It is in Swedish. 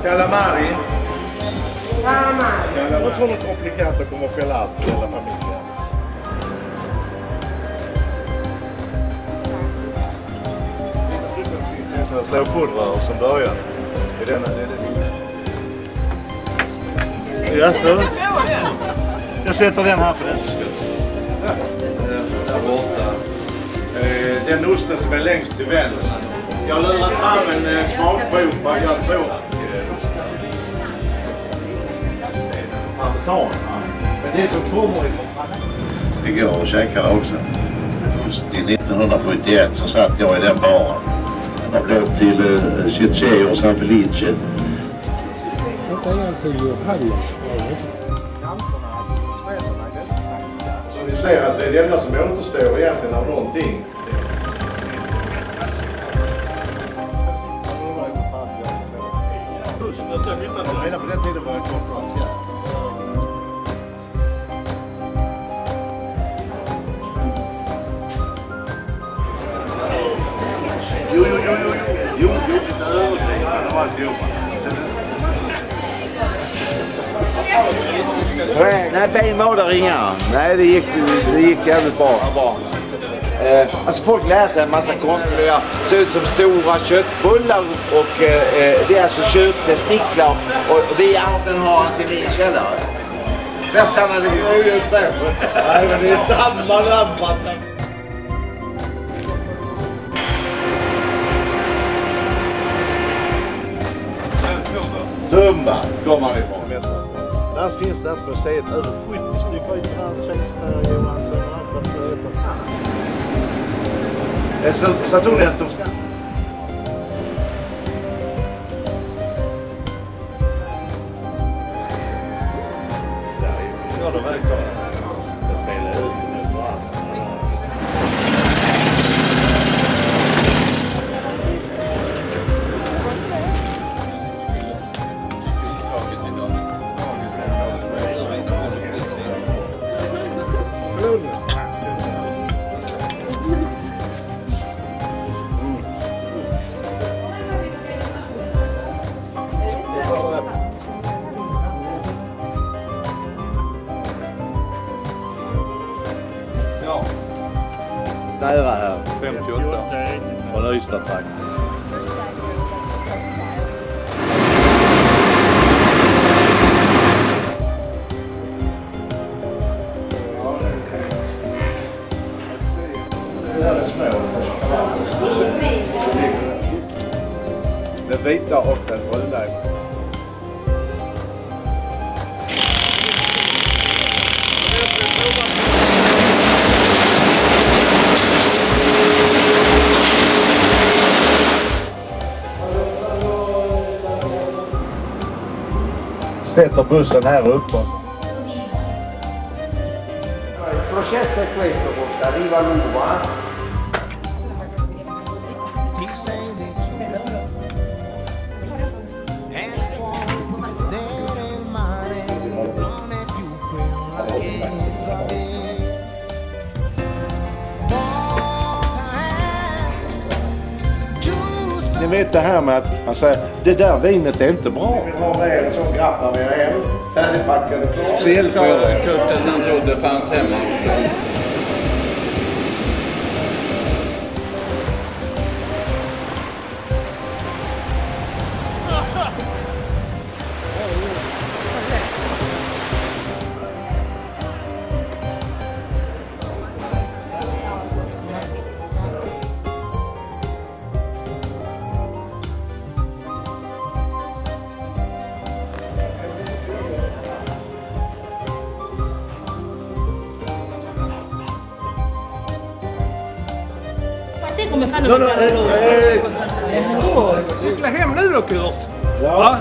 Calamari? Calamari. Non sono complicato come pelato della famiglia. Jag slår pulver som början. I denna, ja, så. Jag sätter den här på den skull. Där borta. Den osten som är längst till vänster. Jag har lurat fram en smakprov på jag tror parmesan. Men det som kommer ifrån. Igår och käkade också. Just i 1971 så satt jag i den baren. Jag blev till Ciccio och San Felice. Detta är alltså Johannesbröd. Så vi ser att det är det enda som återstår egentligen av någonting. Redan på den tiden var jag konkurrens. Jo, lite överdrivet. Nej, benmål ringar. Nej, det gick jävligt bra. Alltså folk läser en massa konstiga, ser ut som stora köttbullar och det är alltså köttestiklar och vi anser har hans i min källare. Där stannar det ju. Nej, men det är samma lampa. Tumba kommer han ifrån. Där finns det på museet över 70 stycken i världstjänster, Johansson och allt vad det är. Saturn är Toskan. Ja, de är klara. Nära här. 58. Från Ystad-trakten. Det här är små. Den vita och den bruna. Sätter bussen här uppe. Processo è questo, Costa, arriva l'uva. Ni vet det här med att man säger det där vinet är inte bra. Vi har med en sån grapp när vi är hem. Färdigpackade klar. Så hjälper jag Kurt att han trodde fanns hemma också. Come fanno a fare loro? Cykla hem nu då, Kurt. Ja.